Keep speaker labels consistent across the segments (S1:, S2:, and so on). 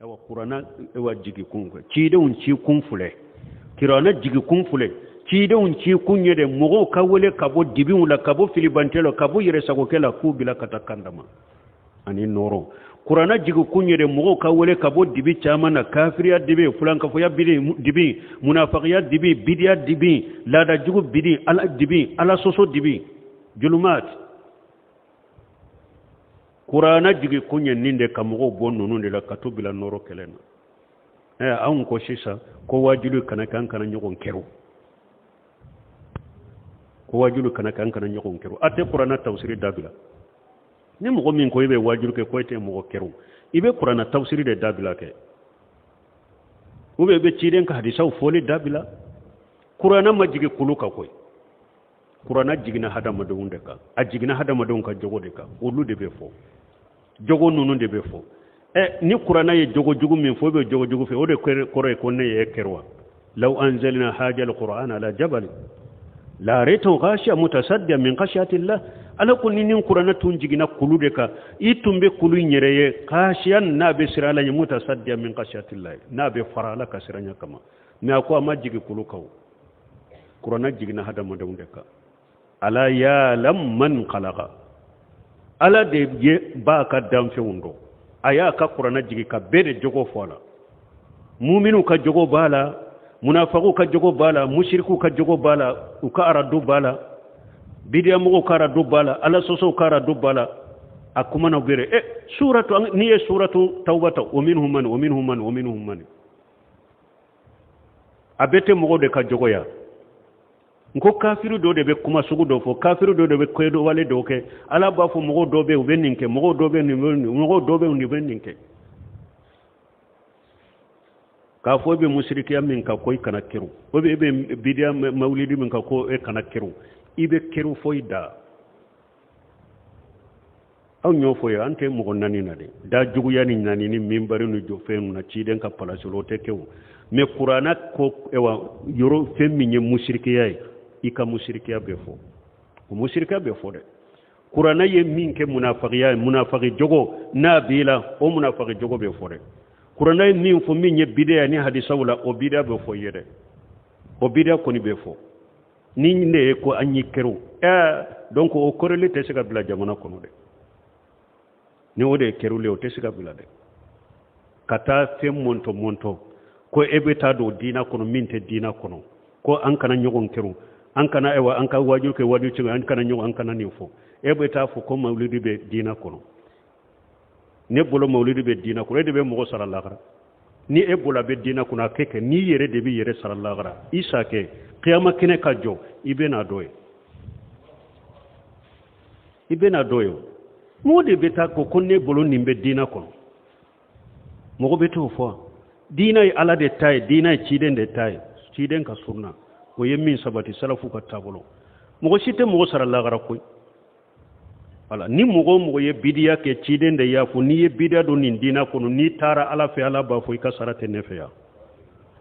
S1: ewa qur'ana ewa jigi kunga cide un ci kun fule kirana jigi kun fule cide un ci kunye de mogo kawole kabo dibi wala kabo filibantelo kabo yere sago kela ku bila katakandama ani noro qur'ana jigi kunye de mogo kawole kabo dibi chama na kafiriya dibi fulanka foya dibi munafiqiya dibi bidiya dibi lada jugu bidi ala dibi ala soso dibi julumat Qur'ana jigi kunye ninde kamugo bonu nunde la katubila noro kelena awun ko sisa ko wajulu kana nyogon kero ko wajulu kana nyogon kero ate Qur'ana tafsiri dabila ni mo min ko ibe wajulu ke ko ite mo kero ibe Qur'ana tafsiri de dabila ke ube be ciden ka hadisa foli dabila Qur'ana majigi kuluka koy Qur'ana jigina hada madunde ka a jigina hada madun ka jogo de ka ulu de be fo jogo nunu de be fo ni Qur'ana ye jogo jugu min fo be jogo jugu fe o de kore ko ne ye kerwa law anzalna haja alquran ala jabal la raytu ghashiya mutasaddian min khashyati allah ala kunni nin Qur'ana tun jigina kulu de ka itumbe kulu nyereye khashiyan na be sirala ye mutasaddian min khashyati allah na be farala ka siranya kama na ko ma jigi kulu kaw Qur'ana jigina hada madunde ka ala ya lam man khalaqa ala de ye ba ka damfe wundo aya ka Qur'ana jigi ka bede jogo fola mu'minu ka jogo bala munafiqu ka jogo bala mushriku ka jogo bala uka aradu bala bidiya mugo ka aradu bala ala soso ka aradu bala akuma na bere suratu ni suratu tawbata wa minhum man abete mugo de ka jogo ya nko kafiru do de be kuma sugu do fo kafiru do de be kwedo wale do ke ala ba fo mogo do be ubeninke mogo do be ni beninke ka fo be mushriki min ka koy kana kiru o be bidiya maulidi min ka ko kana kiru ibe kiru foida aw nyo fo ya ante mogo nani na de da jugu yani nani ni mimbari no jo fenu na ciden ka palasolo te kew me Qur'ana ko ewa yoro femminye mushriki yai ika mushrikiya be fo ko mushrikiya be fo de Qur'ana ye min ke munafiqiya munafiki jogo na bila o munafiki jogo be fo de Qur'ana ye min fo min ye bidaya ni hadisa wala o bidaya be fo yede o bidaya ko ni be fo ni ne ko anyi kero donc o korele te sega bila jamana kono de ni o de kerule o te sega bila de kata fe monto ko ebeta do dina kono minte dina kono ko an kana nyogon kero an kana ewa an ka waju ke wadu ci an kana nyogon an kana ni fo ebeta fo ko mawlidi be dina kono ne bolo mawlidi be dina kono de be mo sallallahu alaihi ni ebola be dina kono akeke ni yere de bi yere sallallahu alaihi isa ke qiyama kine ka jo ibena doye mo de beta ko konne bolo nimbe dina kono mo beto fo dina ala de tay dina ciden de tay ciden ka sunna o yemmin sabati salafu ka tabolo mo site mo sallallahu alaihi koy wala ni mo ye bidiya ke ciden de ya fu ni ye bidiya do ni dina kono ni tara ala fi ala ba fu ka sarate ne fe ya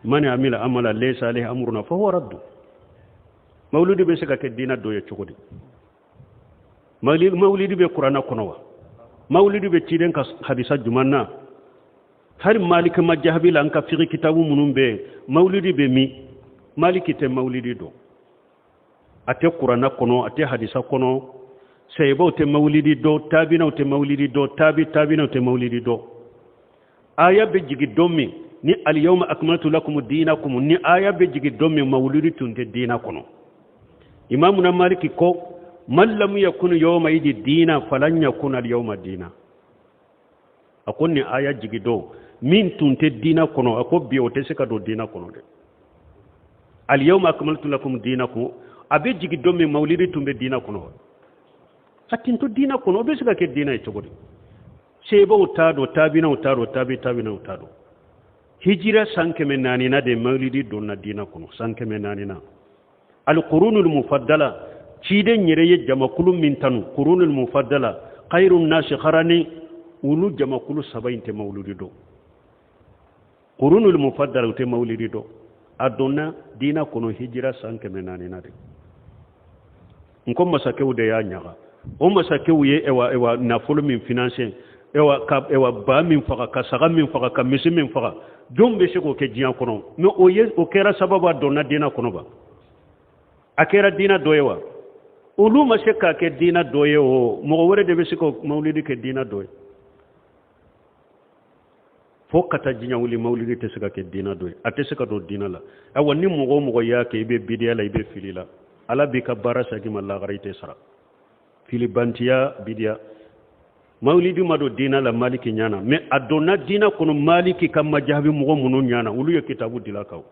S1: man amila amala laysa alaihi amruna fa huwa radd mawludi be saka ke dina do ye chogodi mawlidi be qur'ana kono wa mawlidi be ciden ka hadisa jumanna har malik majhabi lan ka fiqh kitabu munum be mawlidi be mi maliki te mawlidi do ate qur'ana kono ate hadisa kono seybo te mawlidi do tabina te mawlidi do tabina te mawlidi do aya be jigi dommi ni al yawma akmaltu lakum dinakum ni aya be jigi dommi mawlidi tunte dina kono imamuna maliki ko man lam yakun yawma idi dina falan yakun al yawma dina akonni aya jigi do min tunte dina kono ako biyote seka do dina kono de al yawma akmaltu lakum dinakum abe jigi domme mawlidi tumbe dina kono hatinto dina kono be seka ke dina e togodi sebo utado tabina utado tabina utado hijira sankeme nani na de mawlidi donna dina kono sankeme nani na al qurunul mufaddala cide nyere ye jamakulu min tanu qurunul mufaddala khairun nas kharani ulu jamakulu sabainte mawlidi do qurunul mufaddala te mawlidi do adonna dina kono hijira sankeme nani na de nko masakewu de ya nyaga o masakewu ye ewa na folo min financier ewa ba min faga ka saga min faga ka misi min faga jom be se ko ke diɲa kono mais o kɛra sababa donna dina kono ba a kɛra dina dɔ ye wa olu ma se k'a kɛ dina dɔ ye o mɔgɔ wɛrɛ de bɛ se ka mawulidi kɛ dina dɔ ye fo ka taa diɲɛ wuli mawulidi tɛ se ka kɛ dina dɔ ye a tɛ se ka don dina la awa ni mɔgɔ o mɔgɔ y'a kɛ i bɛ bidiya la i bɛ fili la ala b'i ka baara segin ma lagara i tɛ sara filibantiya bidiya mawulidi ma don dina la maliki ɲana mais a donna dina kɔnɔ maliki ka majahabi mɔgɔ minnu ɲana olu ye kitabu dila kaw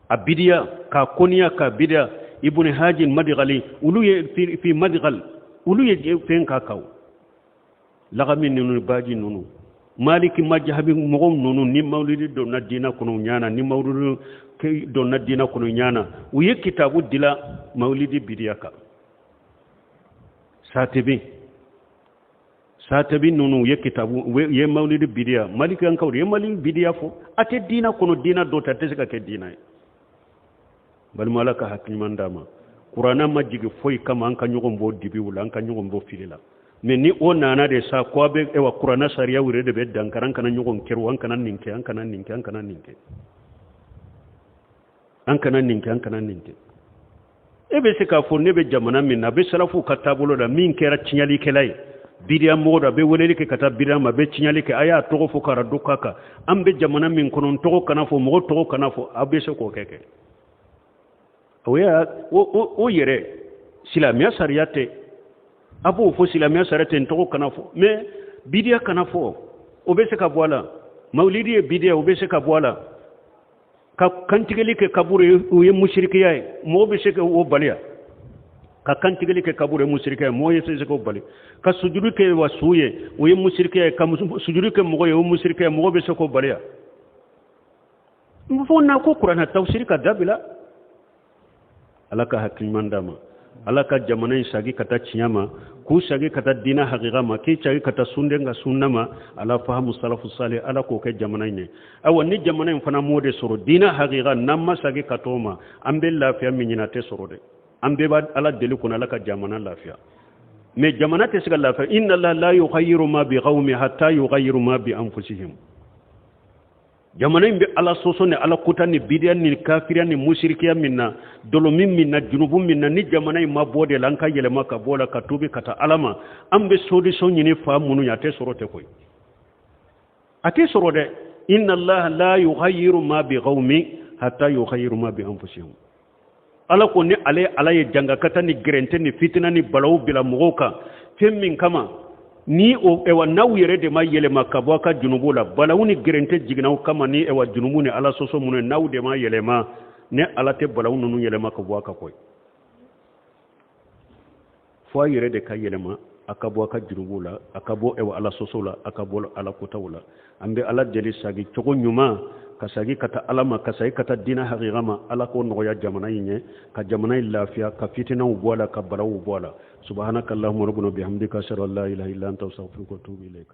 S1: a bidiya ka koniya ka bidiya ibn hajin madigali ulu ye fi madigal ulu ye fen ka kaw lagami nunu baji nunu maliki majhabi mogom nunu ni mawlidi donna dina kono nyana ni mawlidi ke donna dina kono nyana u ye kitabu dila mawlidi bidiyaka satebi nunu ye kitabu ye mawlidi bidiya maliki an kawri ye mawlidi bidiya fo ate dina kono dina do ta tesika ke dina bal malaka hakiman dama qur'ana majigi foy kama an ka nyogon bo dibi wala an ka nyogon bo filila mais ni o nana de sa ko be e wa qur'ana sariya wure de be dankaran kana nyogon keru an kana ninke an kana ninke an kana ninke an kana ninke an kana ninke e be se ka fo ne be jamana min na be salafu katabulo da min kera tinyali kelay bidiya moda be woleli ke kata bidiya ma be tinyali ke aya to fo kara dukaka am be jamana min konon to kana fo mo to kana fo abe se ko keke oya o yere silamiya sariyate abo fo silamiya sariyate to kana fo mais bidiya kana fo o be se ka bola maulidi e bidiya o be se ka bola ka kantigeli ke kabure o ye mushrikiya mo be se ka o baliya ka kantigeli ke kabure mushrikiya mo ye se ko bali ka sujudu ke wasuye o ye mushrikiya ka sujudu ke mo ye o mushrikiya mo be se ko baliya mo na ko qur'ana tafsir ka dabila alaka hakiman dama alaka jamana sagi kata ciyama ku sagi kata dina haqiqa ma ki sagi kata sundenga sunnama ala fahamu salafu salih ala ko ke jamana ne awa ni jamana fana mode soro dina haqiqa namma sagi katoma ambe lafiya minyina te soro de ambe ba ala deli kuna alaka jamana lafiya me jamana te siga lafiya inna allaha la yughayyiru ma bi qaumi hatta yughayyiru ma bi anfusihim jamana imbe ala soso ne ala kuta ni bidiya ni kafiriya ni mushrikiya minna dolomin minna junubun minna ni jamana ma bode lanka yelema ka bola ka tubi kata alama ambe solution ni fa munu ya te sorote koy ate sorode inna allaha la yughayyiru ma bi qaumi hatta yughayyiru ma bi anfusihim ala ko ni ala ye janga kata ni gerente ni fitina ni balaw bila mogoka femmin kama ni o ewa naw yere de ma yelema ka bo ka junubu la balawuni gerente jignaw kama ni ewa junubu ni ala soso mun naw de ma yelema ne ala te balawunu nu yelema ka bo ka koy fo yere de ka yelema akabo ka junubu la akabo ewa ala soso la akabo ala kotawla ambe ala deli sagi togo nyuma kasagi kata alama kasagi kata dina haqiqama ala ko noya jamana yinye ka jamana lafiya ka fitina ubwala ka balawu ubwala subhanakallahumma rabbuna bihamdika ashhadu an la ilaha illa anta astaghfiruka wa atubu ilayk